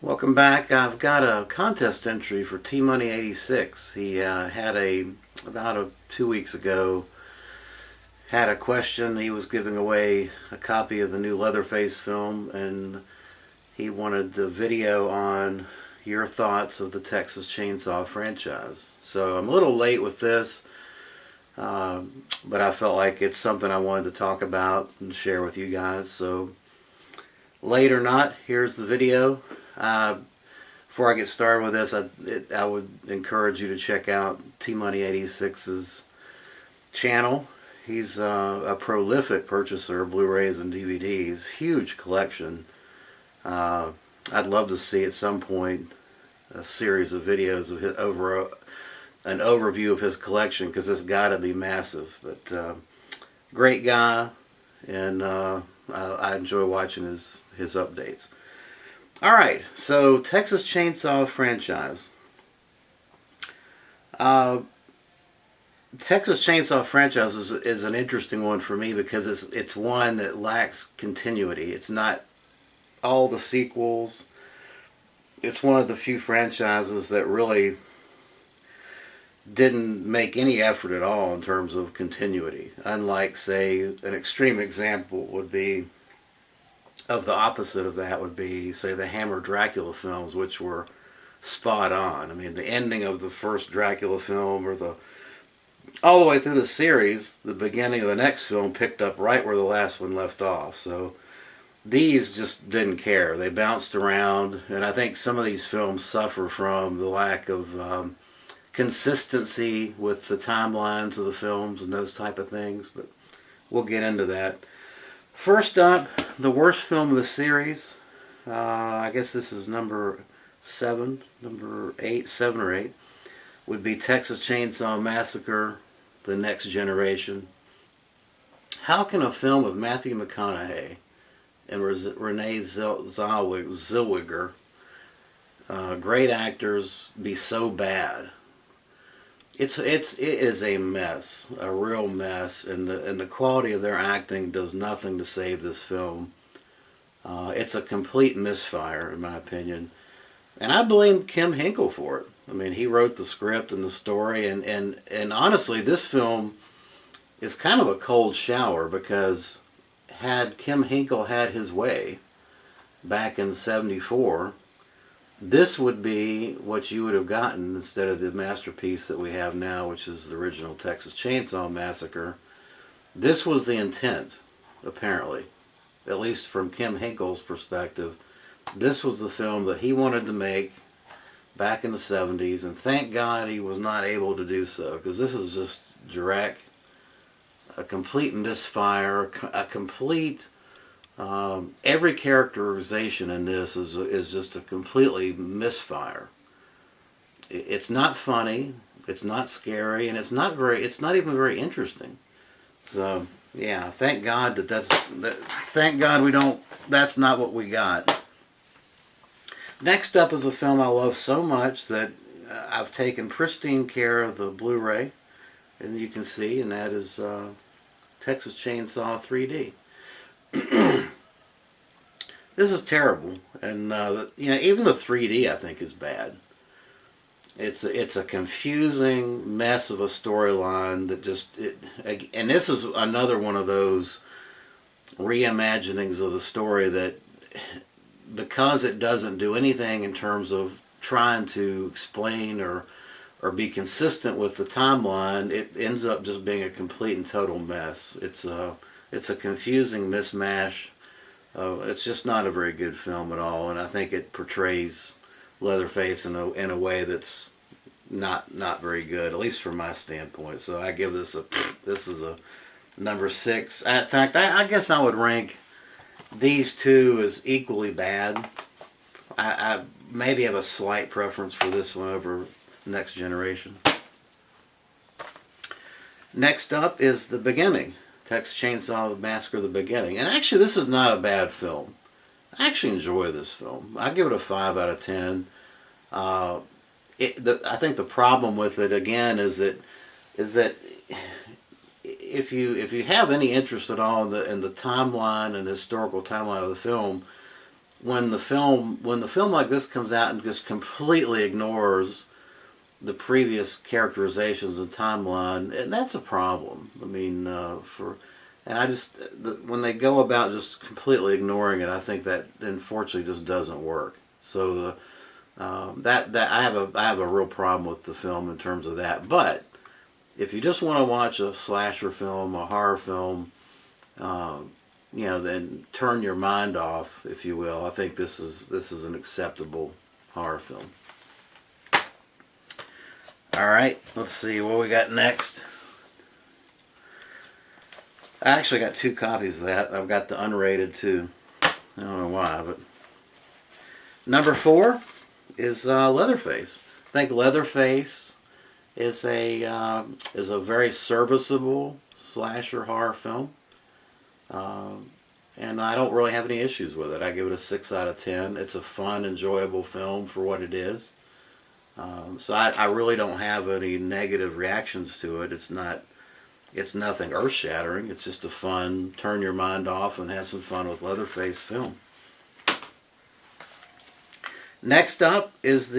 Welcome back. I've got a contest entry for T Money 86. He had about 2 weeks ago, had a question. He was giving away a copy of the new Leatherface film, and he wanted the video on your thoughts of the Texas Chainsaw franchise. So I'm a little late with this, but I felt like it's something I wanted to talk about and share with you guys. So late or not, here's the video. Before I get started with this, I would encourage you to check out T Money 86's channel. He's a prolific purchaser of Blu-rays and DVDs, huge collection. I'd love to see at some point a series of videos of an overview of his collection, because it's got to be massive. But great guy, and I enjoy watching his updates. Alright, so Texas Chainsaw franchise. Texas Chainsaw franchise is an interesting one for me because it's one that lacks continuity. It's not all the sequels. It's one of the few franchises that really didn't make any effort at all in terms of continuity. Unlike, say, an extreme example would be of the opposite of that would be, say, the Hammer Dracula films, which were spot on. I mean, the ending of the first Dracula film, or all the way through the series, the beginning of the next film picked up right where the last one left off. So these just didn't care. They bounced around, and I think some of these films suffer from the lack of consistency with the timelines of the films and those type of things, but we'll get into that. First up, the worst film of the series. I guess this is number 7 or 8, would be Texas Chainsaw Massacre: The Next Generation. How can a film with Matthew McConaughey and Renee Zellweger, great actors, be so bad? It is a mess, a real mess, and the quality of their acting does nothing to save this film. It's a complete misfire, in my opinion, and I blame Kim Hinkle for it. I mean, he wrote the script and the story, and honestly, this film is kind of a cold shower, because had Kim Hinkle had his way back in '74, this would be what you would have gotten instead of the masterpiece that we have now, which is the original Texas Chainsaw Massacre. This was the intent, apparently, at least from Kim Hinkle's perspective. This was the film that he wanted to make back in the '70s, and thank God he was not able to do so, because this is just direct, a complete misfire, a complete... every characterization in this is just a completely misfire. It's not funny, it's not scary, and it's not even very interesting. So yeah, thank God thank God that's not what we got. Next up is a film I love so much that I've taken pristine care of the Blu-ray, and you can see, and that is Texas Chainsaw 3D. This is terrible, and even the 3D I think is bad. It's a confusing mess of a storyline that and this is another one of those reimaginings of the story that, because it doesn't do anything in terms of trying to explain or be consistent with the timeline, it ends up just being a complete and total mess. It's a confusing mismatch. It's just not a very good film at all, and I think it portrays Leatherface in a way that's not very good, at least from my standpoint. So I give this is a number 6. In fact, I guess I would rank these two as equally bad. I maybe have a slight preference for this one over Next Generation. Next up is The Beginning. Texas Chainsaw Massacre: The Beginning. And actually, this is not a bad film. I actually enjoy this film. I give it a 5 out of 10. I think the problem with it, again, is that if you have any interest at all in the timeline and the historical timeline of the film, when the film like this comes out and just completely ignores the previous characterizations and timeline, and that's a problem. I mean, and I just when they go about just completely ignoring it, I think that unfortunately just doesn't work. So that I have a real problem with the film in terms of that. But if you just want to watch a slasher film, a horror film, then turn your mind off, if you will. I think this is an acceptable horror film. All right, let's see what we got next. I actually got 2 copies of that. I've got the unrated too. I don't know why, but number 4 is Leatherface. I think Leatherface is a very serviceable slasher horror film, and I don't really have any issues with it. I give it a 6 out of 10. It's a fun, enjoyable film for what it is. So I really don't have any negative reactions to it. It's nothing earth-shattering. It's just a fun, turn your mind off and have some fun with Leatherface film. Next up is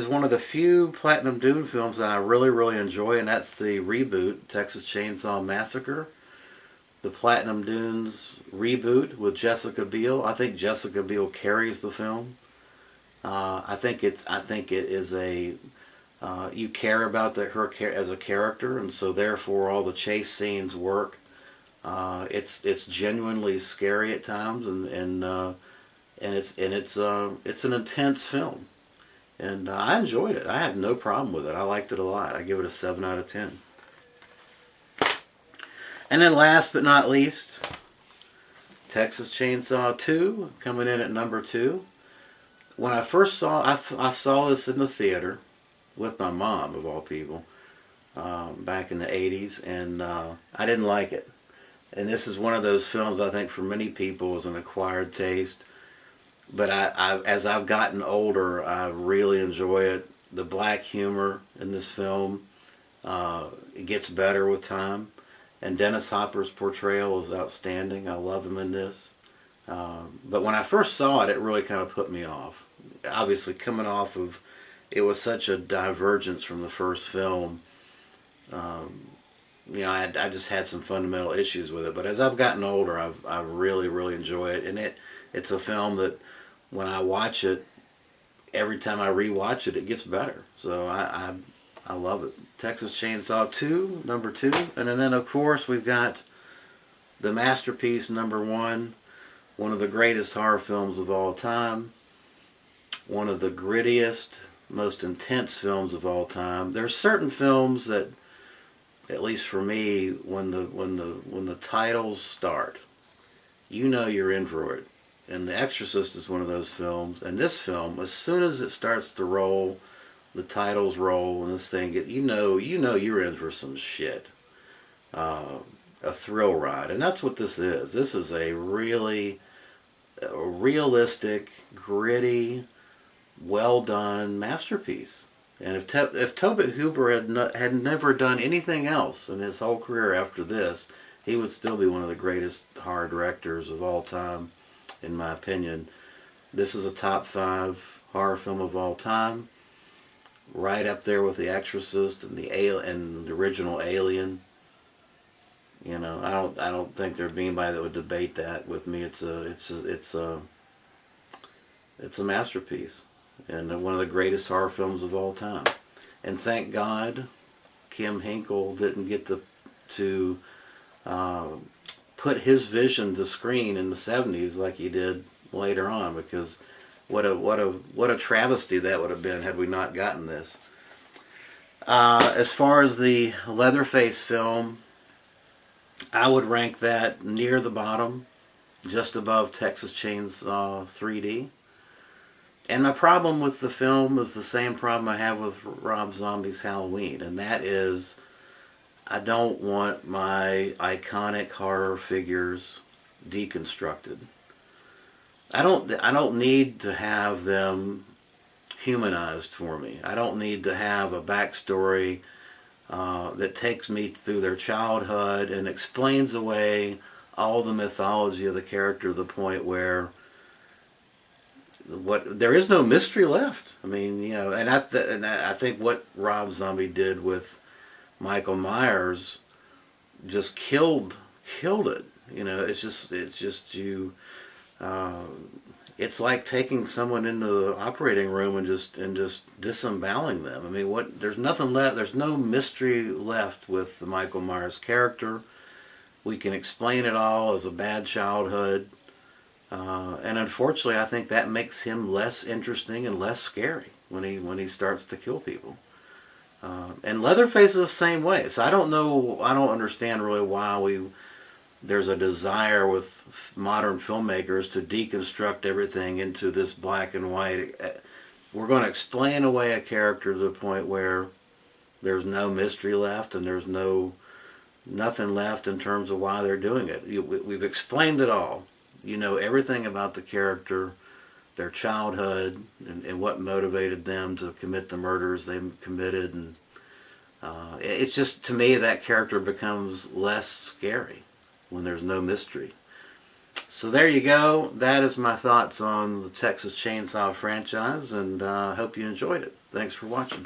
one of the few Platinum Dune films that I really, really enjoy, and that's the reboot, Texas Chainsaw Massacre. The Platinum Dunes reboot with Jessica Biel. I think Jessica Biel carries the film. I think it is you care about her as a character, and so therefore all the chase scenes work. It's genuinely scary at times, and it's an intense film, and I enjoyed it. I had no problem with it. I liked it a lot. I give it a 7 out of 10. And then last but not least, Texas Chainsaw 2 coming in at number 2. When I first I saw this in the theater with my mom, of all people, back in the 80s, and I didn't like it. And this is one of those films I think for many people is an acquired taste. But as I've gotten older, I really enjoy it. The black humor in this film, it gets better with time. And Dennis Hopper's portrayal is outstanding. I love him in this. But when I first saw it, it really kind of put me off. Obviously, coming off of, it was such a divergence from the first film. I just had some fundamental issues with it. But as I've gotten older, I really, really enjoy it. And it's a film that when I watch it, every time I rewatch it, it gets better. So I love it. Texas Chainsaw 2, number 2. And then, of course, we've got the masterpiece, number 1. One of the greatest horror films of all time. One of the grittiest, most intense films of all time. There's certain films that, at least for me, when the titles start, you know you're in for it. And The Exorcist is one of those films. And this film, as soon as it starts to roll, the titles roll, and this thing, you know you're in for some shit. A thrill ride. And that's what this is. This is a really realistic, gritty, well done masterpiece. And if Tobe Hooper had never done anything else in his whole career after this, he would still be one of the greatest horror directors of all time, in my opinion. This is a top 5 horror film of all time, right up there with The Exorcist and the original Alien. You know, I don't think there'd be anybody that would debate that with me. It's a masterpiece, and one of the greatest horror films of all time. And thank God, Kim Hinkle didn't get to put his vision to screen in the 70s like he did later on, because what a travesty that would have been had we not gotten this. As far as the Leatherface film, I would rank that near the bottom, just above Texas Chainsaw 3D. And my problem with the film is the same problem I have with Rob Zombie's Halloween, and that is I don't want my iconic horror figures deconstructed. I don't need to have them humanized for me. I don't need to have a backstory that takes me through their childhood and explains away all the mythology of the character to the point where what there is no mystery left. I mean, I think what Rob Zombie did with Michael Myers just killed it. It's just you. Uh, it's like taking someone into the operating room and just disemboweling them. I mean, what? There's nothing left. There's no mystery left with the Michael Myers character. We can explain it all as a bad childhood, and unfortunately, I think that makes him less interesting and less scary when he starts to kill people. And Leatherface is the same way. So I don't know. I don't understand really why there's a desire with modern filmmakers to deconstruct everything into this black and white. We're going to explain away a character to the point where there's no mystery left and there's nothing left in terms of why they're doing it. We've explained it all. You know everything about the character, their childhood, and what motivated them to commit the murders they committed. And it's just, to me, that character becomes less scary when there's no mystery. So there you go. That is my thoughts on the Texas Chainsaw franchise, and I hope you enjoyed it. Thanks for watching.